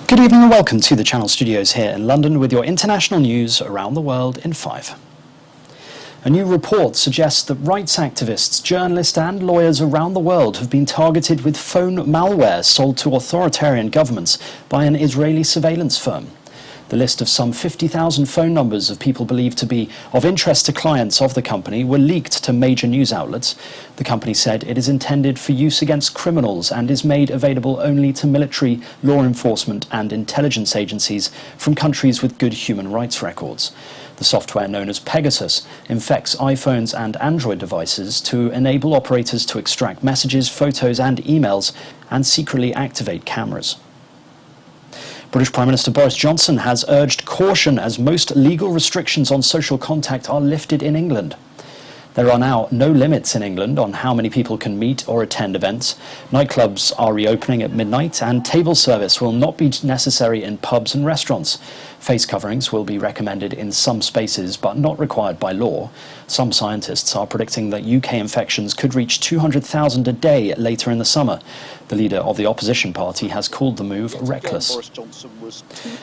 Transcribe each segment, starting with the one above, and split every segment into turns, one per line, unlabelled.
Good evening and welcome to the Channel Studios here in London with your international news around the world in 5. A new report suggests that rights activists, journalists and lawyers around the world have been targeted with phone malware sold to authoritarian governments by an Israeli surveillance firm. The list of some 50,000 phone numbers of people believed to be of interest to clients of the company were leaked to major news outlets. The company said it is intended for use against criminals and is made available only to military, law enforcement and intelligence agencies from countries with good human rights records. The software known as Pegasus infects iPhones and Android devices to enable operators to extract messages, photos and emails and secretly activate cameras. British Prime Minister Boris Johnson has urged caution as most legal restrictions on social contact are lifted in England. There are now no limits in England on how many people can meet or attend events. Nightclubs are reopening at midnight and table service will not be necessary in pubs and restaurants. Face coverings will be recommended in some spaces but not required by law. Some scientists are predicting that UK infections could reach 200,000 a day later in the summer. The leader of the opposition party has called the move reckless.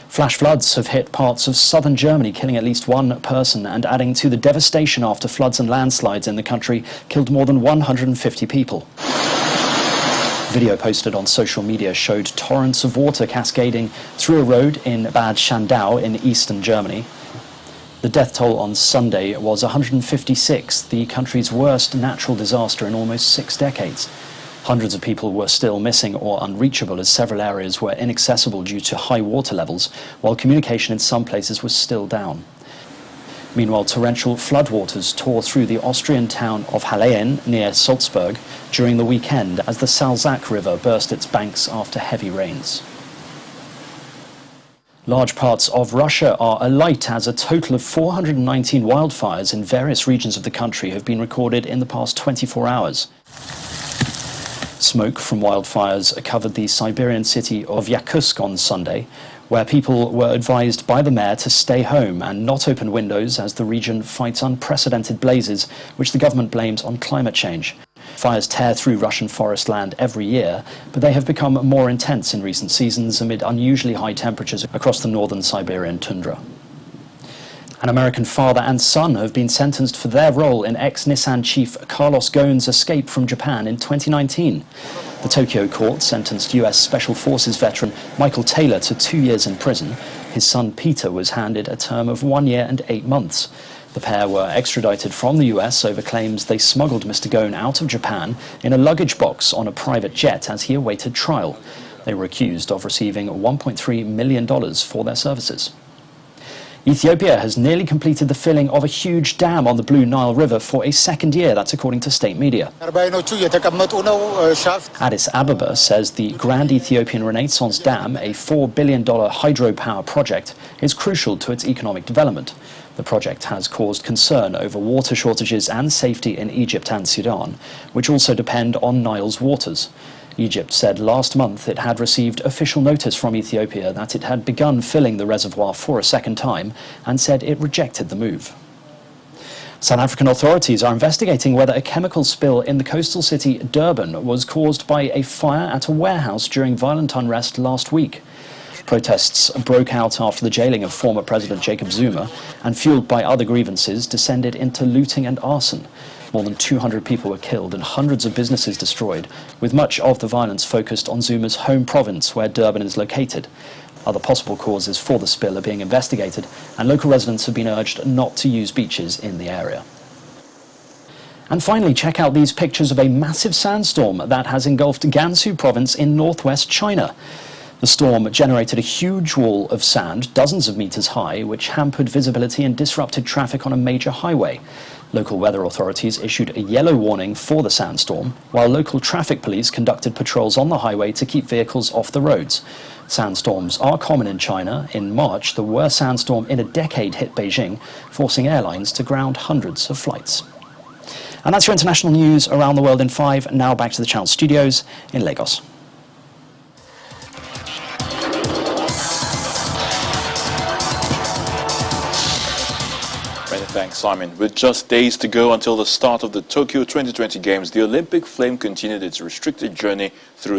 Flash floods have hit parts of southern Germany, killing at least one person and adding to the devastation after floods and landslides in the country killed more than 150 people. Video posted on social media showed torrents of water cascading through a road in Bad Schandau in eastern Germany. The death toll on Sunday was 156, the country's worst natural disaster in almost 6 decades. Hundreds of people were still missing or unreachable as several areas were inaccessible due to high water levels, while communication in some places was still down. Meanwhile, torrential floodwaters tore through the Austrian town of Hallein near Salzburg during the weekend as the Salzach River burst its banks after heavy rains. Large parts of Russia are alight as a total of 419 wildfires in various regions of the country have been recorded in the past 24 hours. Smoke from wildfires covered the Siberian city of Yakutsk on Sunday, where people were advised by the mayor to stay home and not open windows as the region fights unprecedented blazes, which the government blames on climate change. Fires tear through Russian forest land every year, but they have become more intense in recent seasons amid unusually high temperatures across the northern Siberian tundra. An American father and son have been sentenced for their role in ex-Nissan chief Carlos Ghosn's escape from Japan in 2019. The Tokyo court sentenced US Special Forces veteran Michael Taylor to 2 years in prison. His son Peter was handed a term of 1 year and 8 months. The pair were extradited from the US over claims they smuggled Mr. Ghosn out of Japan in a luggage box on a private jet as he awaited trial. They were accused of receiving $1.3 million for their services. Ethiopia has nearly completed the filling of a huge dam on the Blue Nile River for a second year, that's according to state media. Addis Ababa says the Grand Ethiopian Renaissance Dam, a $4 billion hydropower project, is crucial to its economic development. The project has caused concern over water shortages and safety in Egypt and Sudan, which also depend on Nile's waters. Egypt said last month it had received official notice from Ethiopia that it had begun filling the reservoir for a second time and said it rejected the move. South African authorities are investigating whether a chemical spill in the coastal city Durban was caused by a fire at a warehouse during violent unrest last week. Protests broke out after the jailing of former President Jacob Zuma and, fueled by other grievances, descended into looting and arson. More than 200 people were killed and hundreds of businesses destroyed, with much of the violence focused on Zuma's home province where Durban is located. Other possible causes for the spill are being investigated, and local residents have been urged not to use beaches in the area. And finally, check out these pictures of a massive sandstorm that has engulfed Gansu province in northwest China. The storm generated a huge wall of sand, dozens of meters high, which hampered visibility and disrupted traffic on a major highway. Local weather authorities issued a yellow warning for the sandstorm, while local traffic police conducted patrols on the highway to keep vehicles off the roads. Sandstorms are common in China. In March, the worst sandstorm in a decade hit Beijing, forcing airlines to ground hundreds of flights. And that's your international news around the world in 5. Now back to the Channel Studios in Lagos.
Many thanks, Simon. With just days to go until the start of the Tokyo 2020 Games, the Olympic flame continued its restricted journey through